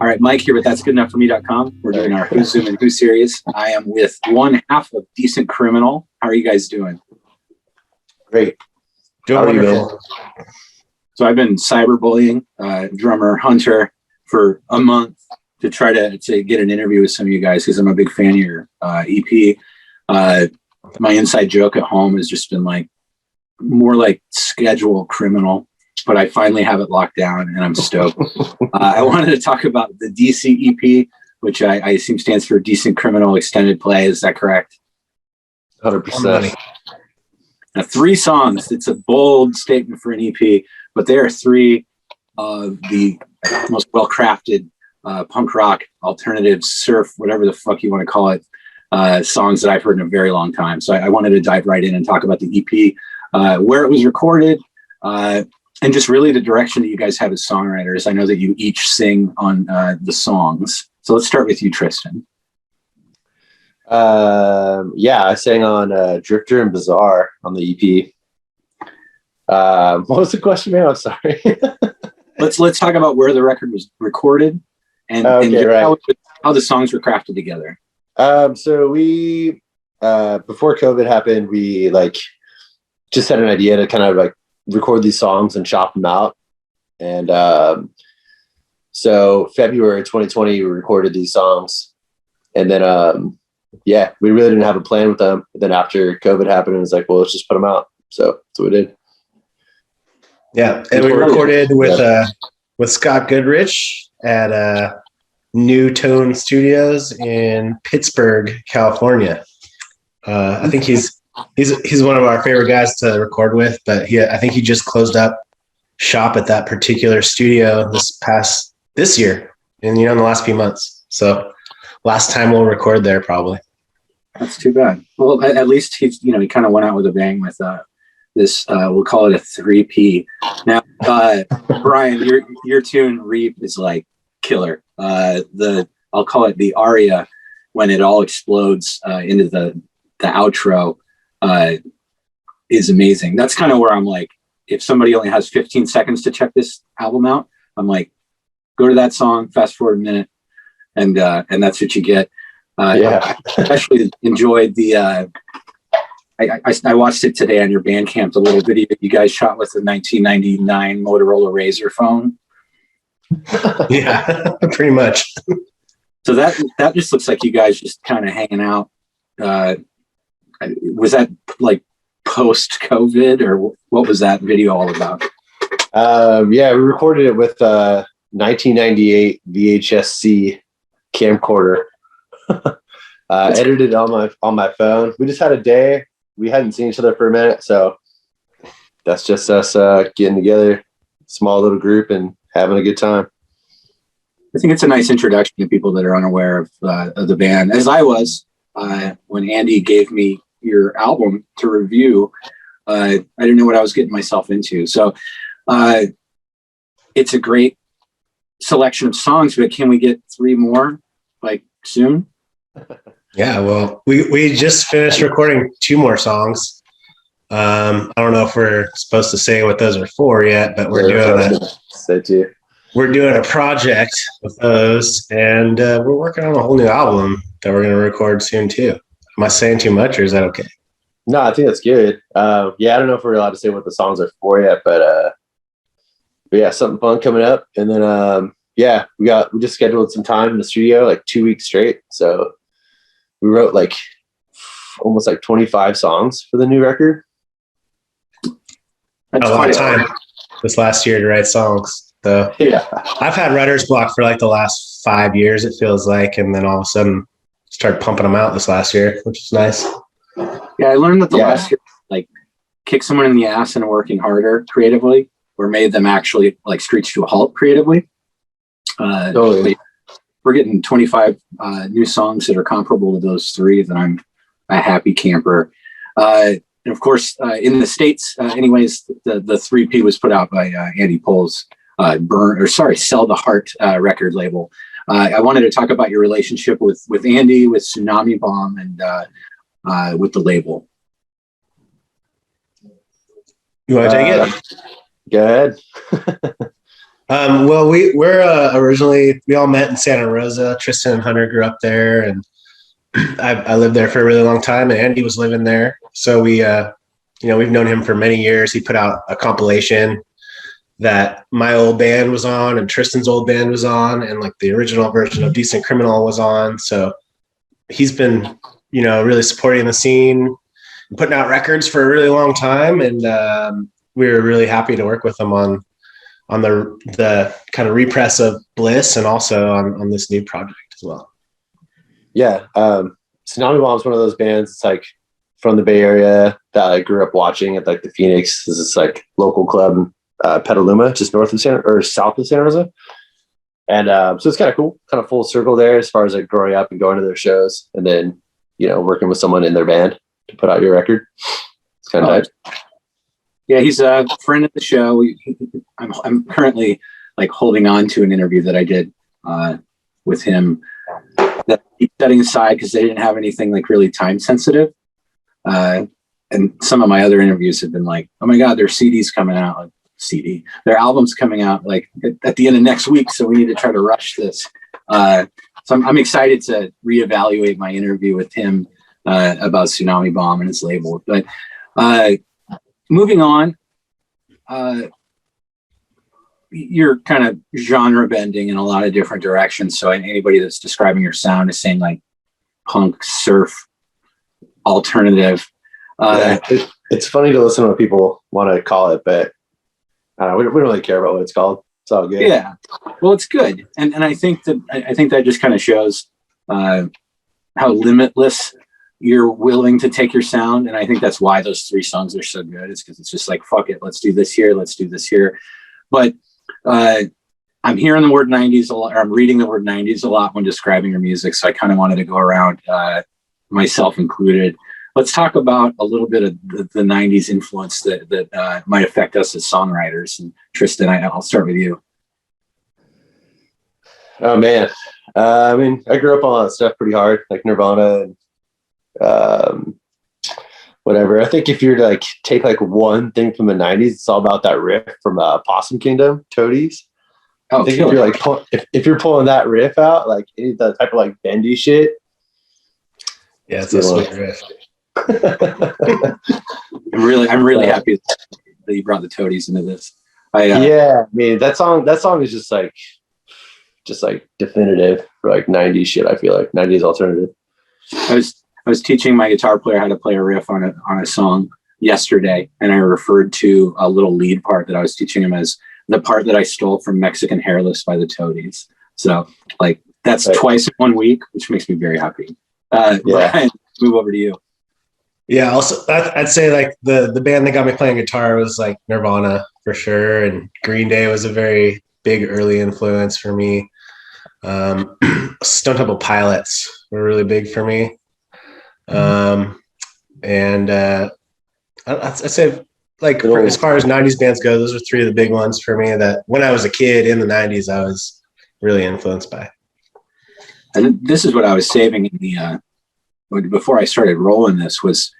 All right, Mike here with that'sgoodenough.me.com. We're doing our Who's Zoomin' Who series. I am with one half of Decentcriminal. How are you guys doing? Great. Doing wonderful. So I've been cyberbullying drummer Hunter for a month to try to get an interview with some of you guys because I'm a big fan of your EP. My inside joke at home has just been like more like schedule criminal, but I finally have it locked down and I'm stoked. I wanted to talk about the DC EP, which I assume stands for Decentcriminal Extended Play. Is that correct? 100%. Now, 3 songs. It's a bold statement for an EP, but they are 3 of the most well-crafted punk rock, alternative, surf, whatever the fuck you want to call it, songs that I've heard in a very long time. So I wanted to dive right in and talk about the EP, where it was recorded, and just really the direction that you guys have as songwriters. I know that you each sing on the songs. So let's start with you, Tristan. I sang on Drifter and Bizarre on the EP. What was the question, man? I'm sorry. let's talk about where the record was recorded and how the songs were crafted together. So we before COVID happened, we just had an idea to kind of record these songs and chop them out. And so February 2020, we recorded these songs, and then we really didn't have a plan with them. But then after COVID happened, it was like, well, let's just put them out. So that's what we did. Yeah, and we recorded with Scott Goodrich at New Tone Studios in Pittsburgh, California. I think he's one of our favorite guys to record with, but I think he just closed up shop at that particular studio this year, and in the last few months. So last time we'll record there probably. That's too bad. Well, at least he kind of went out with a bang with this. We'll call it a 3P. Now, Brian, your tune "Reap" is like killer. I'll call it the aria when it all explodes into the outro is amazing. That's kind of where I'm like, if somebody only has 15 seconds to check this album out, I'm like, go to that song, fast forward a minute, and that's what you get. I especially enjoyed the I watched it today on your Bandcamp, the little video you guys shot with the 1999 Motorola Razr phone. Yeah, pretty much. So that just looks like you guys just kind of hanging out. Was that like post-COVID, or what was that video all about? We recorded it with 1998 VHS-C camcorder. Edited on my phone. We just had a day. We hadn't seen each other for a minute, so that's just us getting together, small little group, and having a good time. I think it's a nice introduction to people that are unaware of the band, as I was when Andy gave me your album to review. I didn't know what I was getting myself into. So it's a great selection of songs, but can we get 3 more soon? Yeah, well, we just finished recording 2 more songs. I don't know if we're supposed to say what those are for yet, but we're doing a project with those, and we're working on a whole new album that we're going to record soon too. Am I saying too much, or is that okay? No, I think that's good. I don't know if we're allowed to say what the songs are for yet, but something fun coming up. And then we just scheduled some time in the studio, 2 weeks straight. So we wrote almost 25 songs for the new record. That's a lot of time this last year to write songs. So I've had writer's block for the last 5 years, it feels like, and then all of a sudden started pumping them out this last year, which is nice. Yeah, I learned that the last year, kick someone in the ass and working harder creatively, or made them actually screech to a halt creatively. Totally. We're getting 25 new songs that are comparable to those 3. Then I'm a happy camper. And of course, in the States, anyways, the 3P was put out by Andy Pohl's Sell the Heart record label. I wanted to talk about your relationship with Andy, with Tsunami Bomb, and with the label. You want to take it? Go ahead. Well, we're originally we all met in Santa Rosa. Tristan and Hunter grew up there, and I lived there for a really long time. And Andy was living there, so we've known him for many years. He put out a compilation that my old band was on and Tristan's old band was on, and like the original version of Decentcriminal was on. So he's been, really supporting the scene, and putting out records for a really long time. And we were really happy to work with him on the kind of repress of Bliss and also on this new project as well. Yeah. Tsunami Bomb is one of those bands. It's like from the Bay Area that I grew up watching at like the Phoenix. This is like local club, Petaluma, just south of Santa Rosa. And so it's kind of cool, kind of full circle there as far as like growing up and going to their shows and then, working with someone in their band to put out your record. It's kind of nice. Yeah, he's a friend of the show. I'm currently like holding on to an interview that I did with him that he's setting aside because they didn't have anything like really time sensitive. And some of my other interviews have been like, oh my God, their CD's coming out, like their album's coming out like at the end of next week. So we need to try to rush this. So I'm excited to reevaluate my interview with him about Tsunami Bomb and his label. But moving on, you're kind of genre bending in a lot of different directions. So anybody that's describing your sound is saying like punk, surf, alternative. It's funny to listen to what people want to call it, but we don't really care about what it's called. It's all good. Yeah, well, it's good, and I think that just kind of shows how limitless you're willing to take your sound, and I think that's why those 3 songs are so good. It's because it's just like fuck it, let's do this here, let's do this here. But I'm hearing the word 90s a lot, or I'm reading the word 90s a lot when describing your music, so I kind of wanted to go around, myself included. Let's talk about a little bit of the 90s influence that might affect us as songwriters. And Tristan, I'll start with you. Oh, man. I mean, I grew up on all that stuff pretty hard, like Nirvana and whatever. I think if you're to like take like one thing from the 90s, it's all about that riff from Possum Kingdom, Toadies. Oh, I think if you're like if you're pulling that riff out, like that type of like bendy shit. Yeah, it's a sweet riff. I'm really happy that you brought the Toadies into this. Yeah, I mean that song is just like definitive for like 90s shit. I feel like 90s alternative. I was teaching my guitar player how to play a riff on a song yesterday, and I referred to a little lead part that I was teaching him as the part that I stole from Mexican Hairless by the Toadies. So like that's right. Twice in 1 week, which makes me very happy. Brian, move over to you. Yeah, also I'd say like the band that got me playing guitar was like Nirvana for sure, and Green Day was a very big early influence for me. Stone Temple Pilots were really big for me, and I'd say like as far as 90s bands go, those are 3 of the big ones for me that when I was a kid in the 90s I was really influenced by. And this is what I was saving in the before I started rolling this was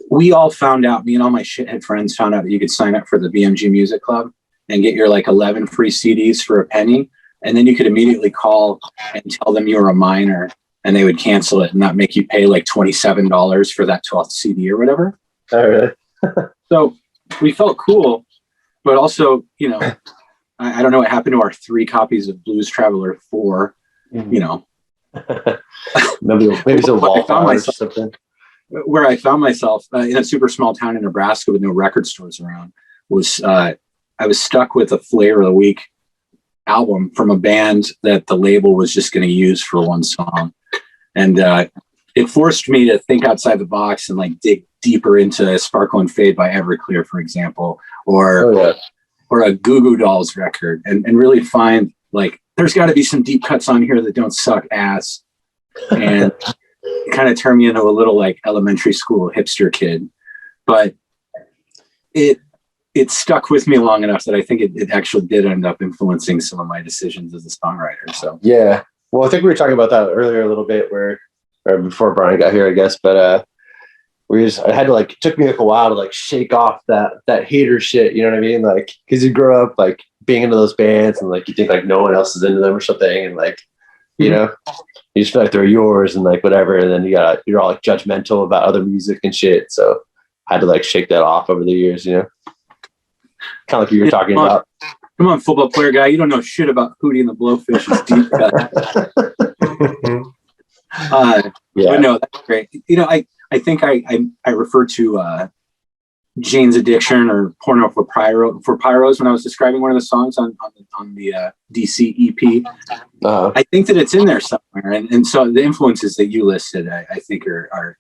we all found out, me and all my shithead friends found out that you could sign up for the BMG Music Club and get your like 11 free CDs for a penny. And then you could immediately call and tell them you were a minor and they would cancel it and not make you pay like $27 for that 12th CD or whatever. Oh, really? So we felt cool, but also, I don't know what happened to our 3 copies of Blues Traveler 4, maybe it's a wallflower or something. Where I found myself in a super small town in Nebraska with no record stores around was I was stuck with a Flavor of the Week album from a band that the label was just going to use for one song. And it forced me to think outside the box and like dig deeper into Sparkle and Fade by Everclear, for example, or a Goo Goo Dolls record and really find like there's got to be some deep cuts on here that don't suck ass. And it kind of turned me into a little like elementary school hipster kid, but it stuck with me long enough that I think it actually did end up influencing some of my decisions as a songwriter. So yeah, well, I think we were talking about that earlier a little bit, or before Brian got here, I guess. But I had to like, it took me like a while to like shake off that hater shit. You know what I mean? Like, cause you grow up like being into those bands and like, you think like no one else is into them or something. And like, you know, you just feel like they're yours and like whatever. And then you're all like judgmental about other music and shit. So I had to like shake that off over the years, you know, kind of like you were talking about. Come on, football player guy. You don't know shit about Hootie and the Blowfish's deep cut. But no, that's great. You know, I think I referred to Jane's Addiction or Porno for Pyros when I was describing one of the songs on the DC EP. I think that it's in there somewhere, and so the influences that you listed, I think are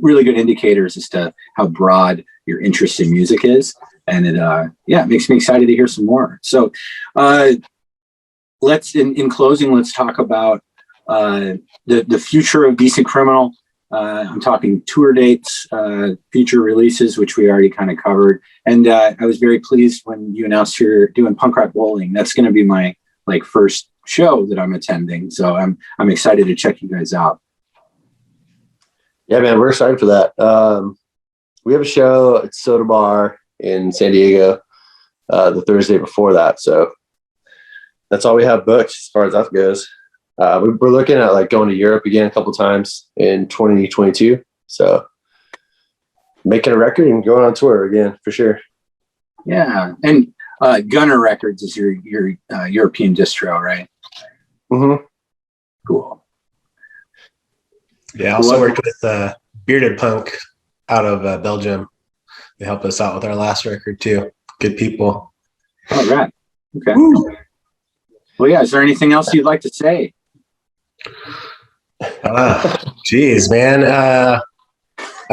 really good indicators as to how broad your interest in music is, and it makes me excited to hear some more. So, let's in closing, let's talk about the future of Decentcriminal. I'm talking tour dates, future releases, which we already kind of covered. And I was very pleased when you announced you're doing Punk Rock Bowling. That's going to be my first show that I'm attending. So I'm excited to check you guys out. Yeah, man, we're excited for that. We have a show at Soda Bar in San Diego the Thursday before that. So that's all we have booked as far as that goes. We're looking at like going to Europe again a couple times in 2022. So making a record and going on tour again for sure. Yeah, and Gunner Records is your European distro, right? Mm-hmm. Cool. Yeah, I also worked with Bearded Punk out of Belgium. They helped us out with our last record too. Good people. All right. Okay. Woo. Well, yeah. Is there anything else you'd like to say? Geez, man. I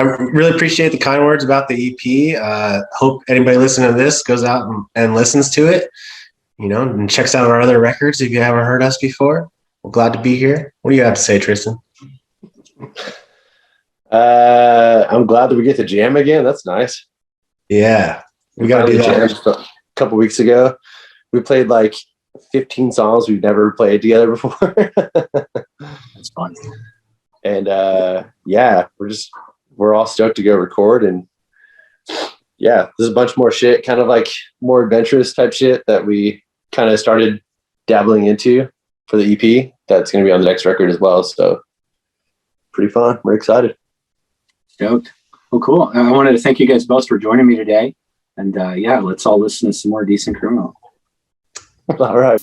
really appreciate the kind words about the EP. Hope anybody listening to this goes out and listens to it, you know, and checks out our other records if you haven't heard us before. We're glad to be here. What do you have to say, Tristan? I'm glad that we get to jam again. That's nice. Yeah, we got to do that. A couple weeks ago, we played like 15 songs we've never played together before. That's fun. And we're all stoked to go record. And yeah, there's a bunch more shit, kind of like more adventurous type shit that we kind of started dabbling into for the EP. That's going to be on the next record as well. So pretty fun. We're excited. Stoked. Well, cool. I wanted to thank you guys both for joining me today. And let's all listen to some more Decentcriminal. All right.